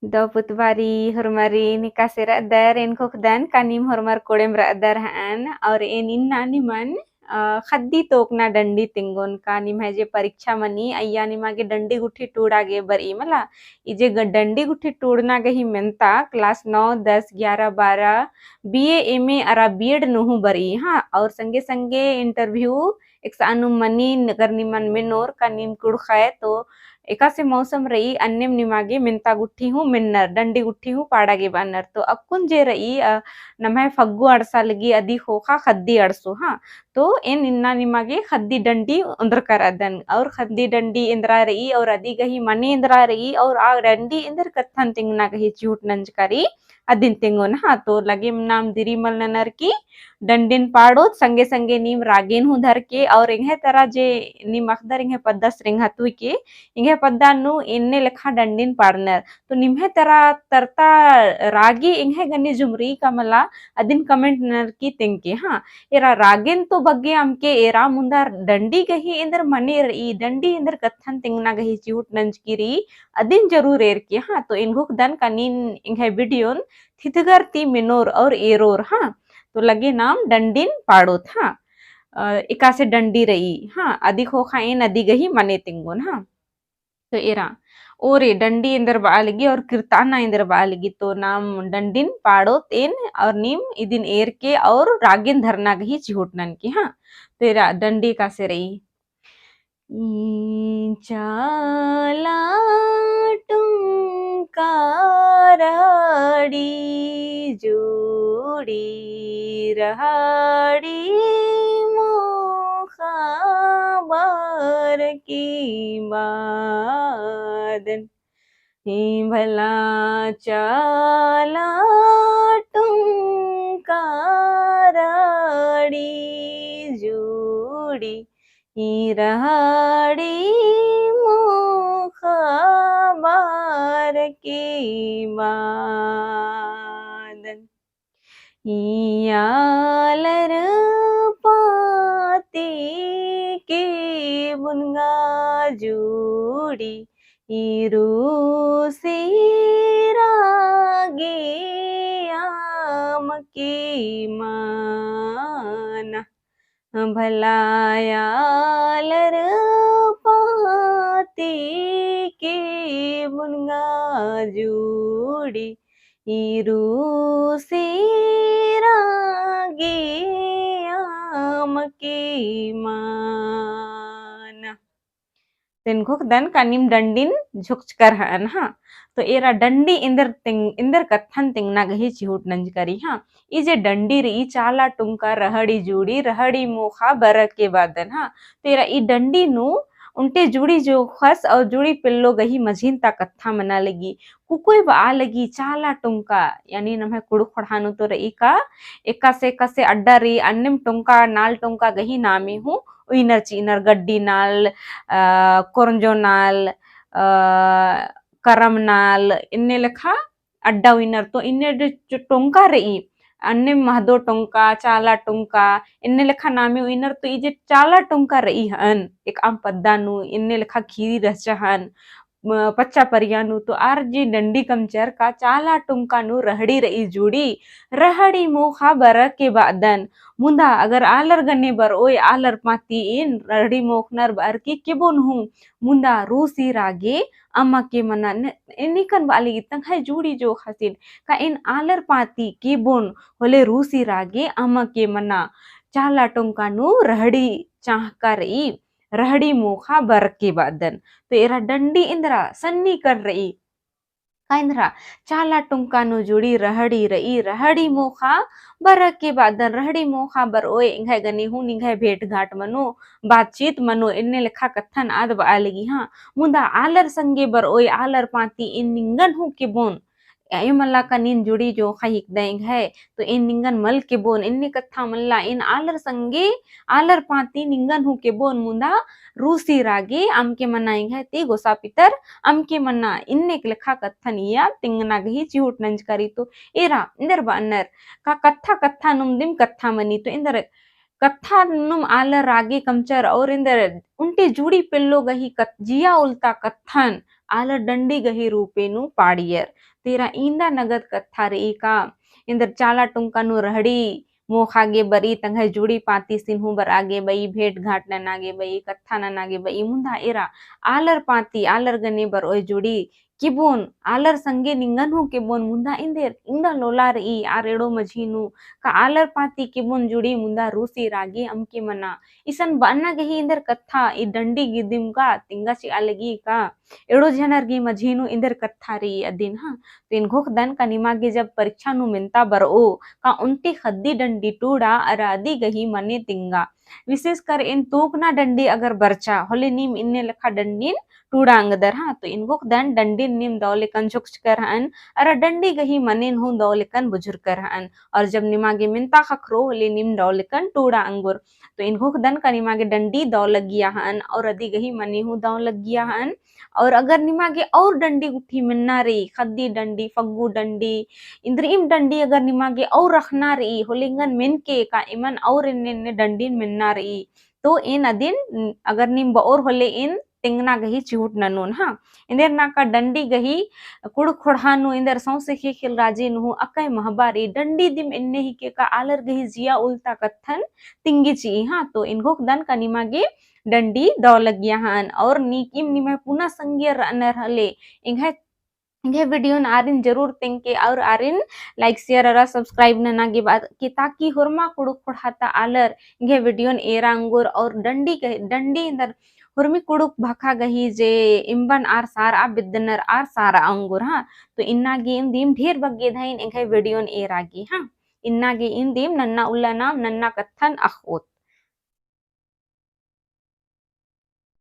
Do putbari hormari ni kasira dar en kokdan kanim hormar kodem ra dar haan और en inna निमन खद्दी तोकना डंडी तिंगोन का निम है जे परीक्षा मनी अय्या निमागे डंडी गुठी टूड़ागे बरी मला इजे डंडी गुठी टूड़ना गही मेंता क्लास 9 10 11 12 बीए एमए अरा बीएड नुहु बरी हाँ और संगे संगे इंटरव्यू एक सानु मनी नगर निमन मेनोर का निम कुड़ खाए तो एका से मौसम रही अन्यम निमागे मिनता गुट्ठी हूँ मिन्नर डंडी गुट्ठी हूँ पाड़ागे बानर तो अक्कुन जे रही नमः फग्गु अड़सा लगी अदी होखा खद्दी अड़सो हाँ तो एन इन्ना निमागे खद्दी डंडी उंदर कर अदन और खद्दी डंडी इंद्रा रही और अदी गही मनी इंद्रा रही और आ डंडी इंदर कत्थन तिंगना गही चूट नंज करी अदिन तिंगोन हाँ तो लगे नाम दिरीमल ननर की डंडिन पाड़ो संगे संगे नीम रागेन हूँ धर के और इंगे तरह जे नीम अखदर इंगे पद्दा श्रिंग हतुई के इंगे पद्दा नु इन्ने लेखा डंडिन पाड़नर तो निम्हे तरह तरता रागी इंगे गनी जुमरी कमला अदिन कमेंट नर की तिंके हाँ एरा रागेन तो बग्गे अमके एरा मुंदर डंडी गही इंदर मनेर ई डंडी इंदर कत्थन तिंगना गही चिउट नंज किरी अदिन जरूर एर के हाँ तो इनगुक दन कनीन इंगे वीडियोन थिथगर ती मिनोर और एरोर हाँ तो लगे नाम डंडिन पाड़ो था इका से डंडी रही हाँ अधिक हो खाइन अदी गही मने तिंगोन हाँ तो एरा ओरे डंडी इंदर बालगी और कीर्ताना इंदर बालगी तो नाम डंडिन पाड़ो तेन और नीम इदिन एर के और रागिन धरना गही चिहुटनन की हाँ तेरा डंडी का से रही चाला टुंकारड़ी जोड़ी रहाड़ी मोखाबर की बादन भला चाला टुंकारड़ी जोड़ी रहाड़ी मुखबार की बादन यालर पाती के बुनगा जोड़ी रूसी रागे आम की माना भलायालर पाती के बुनगा जोड़ी रूसी रागे आम के माना तिनखुक दन कानिम डंडिन झुकच कर हन हाँ तो एरा डंडी इंदर कत्थन तिंगना गही चिहुट नंज करी हाँ इजे डंडी रही चाला टुंका रहड़ी जुड़ी रहड़ी मोखा बरक के बादन हाँ तो एरा ई डंडी नु उनटे जुड़ी जो खस और जुड़ी पिल्लो गही मझीन ता कत्था मना लगी कुकोई आ लगी चाला टुंका यानी नम्हे कुड़ु खड़ानु तो रही का एका से अड्डा रही अन्निम टुंका नाल टुंका गही नामी हूँ उइनर चीनर गड्डी नाल कोरंजो नाल करम नाल इन्ने लेखा अड्डा विनर तो इन्ने टोंका रही अन्य महदो टोंका चाला टोंका इन्ने लेखा नामे विनर तो इजे चाला टोंका रही हन एक आम पद्दानु इन्ने लेखा खीरी रहचहन पच्चा परियानु तो आर जी डंडी कमचर का चाला टुंकानु रहड़ी रही जुड़ी रहड़ी मोखा बर के बादन मुंदा अगर आलर गने बर ओय आलर पाती इन रहड़ी मोखनर बर की केबोन हूँ मुंदा रूसी रागे अम्मा के मना निकन वाली तंखाई जुड़ी जो खसिन का इन आलर पाती केबोन होले रूसी रागे अम्मा के मना चाला टुंकानु रहड़ी चाह कर रहड़ी मोखा बर के बादन तो एरा डंडी इंद्रा सन्नी कर रही का इंद्रा चाला टुंका नु जुड़ी रहड़ी रही रहड़ी मोखा बर के बादन रहड़ी मोखा बर ओए इंघाय गनी हूँ निघाय भेंट घाट मनो बातचीत मनो इन्ने लेखा कथन आद बालगी हाँ मुंदा आलर संगे बर ओए आलर पाती इन निंगन हूँ के बोन मल्ला का नीन जुड़ी जो खाइक देंग है तो इन निंगन मल के बोन इन्ने कथा मल्ला इन आलर संगे आलर पाती निंगन हु के बोन मुंदा रूसी रागे आम के मनाएंग है ते गोसा पितर आम के मना इन्ने के लेखा कथन या तिंगना गही चिहुट नंज करी तो एरा इंदर बानर का कथा नुम दिम कथा मनी तो इंदर कथा नुम आलर रागे कमचर और इंदर उनटे जुड़ी पिल्लो गही जिया उल्टा कथन आलर डंडी गही रूपेनु पाड़ियर तेरा इंदा नगद कत्था रई का इंदर चाला टुंकानु रहड़ी मोखागे बरी तंघय जुड़ी पाती सिन्हु बर आगे बई भेंट घाट ननागे बई कत्था ननागे बई मुंदा एरा आलर पाती आलर गने बर ओय जुड़ी किबोन आलर संगे निंगन हु किबोन मुंदा इंदेर इंदा लोला रई आरेड़ो मझीनु का आलर पाती किबोन जुड़ी मुंदा रूसी रागी अमके मना इसन बाना गही इंदर कत्था ई डंडी गिदिम का तिंगा ची अलगी का एड़ो जनर गी मझीनु इंदर कत्था रई अदिन हा तो इन घोख दन का निमागे जब परीक्षा नु मिनता बरओ का उंटी खद्दी डंडी टूड़ा अरादी गही मने तिंगा विशेष कर इन तूकना डंडी अगर बरचा होले नीम इन्ने लखा डंडीन टूड़ा अंगदर हा तो इन घोख दन डंडीन नीम दौलेकन चुक्च कर हन अरा डंडी गही मनेन हूं दौलेकन बुजुर्ग कर हन और जब निमागे मिनता खखरो होले नीम दौलेकन टूड़ा अंगुर तो इन घोख दन का निमागे डंडी दौ लगिया हन और अदी गही मनी हूं दौ लगिया हन और अगर निमागे और डंडी उठी मिन्ना रही खद्दी डंडी फग्गू डंडी इंद्रीम डंडी अगर निमागे और रखना रही होलिंगन मिन के का इमन और इन्ने डंडीन मिन्ना रही तो इन अदिन अगर निम और होले इन तिंगना गही चिहुट ननून हा इंदेर नाका डंडी गही कुड़ खुड़हानु इंदेर सौसे के खिल राजी नु अकय महबारी डंडी दिम इन्ने ही के का आलर गही जिया उल्टा कत्थन तिंगी ची हा तो इनगोक दन का निमागे डंडी दौ लगिया हन और नीकिम निमे पुनः संगियर अनर हले इंघे इंघे वीडियो न आरिन जरूर तिंके और आरिन लाइक शेयर और सब्सक्राइब न नागे बाद कि ताकि हुरमा कुड़ुक खुड़ाता आलर इंघे वीडियो न एरा अंगुर और डंडी इंदर हुरमी कुड़ुक भाखा गही जे इम्बन आर सारा बिद्दनर आर सारा अंगुर हा तो इन्नागे इंदीम ढेर बग्गे धाइन इंघे वीडियो न एरागी हा इन्नागे इंदीम नन्ना उल्ला नाम नन्ना कत्थन अखोत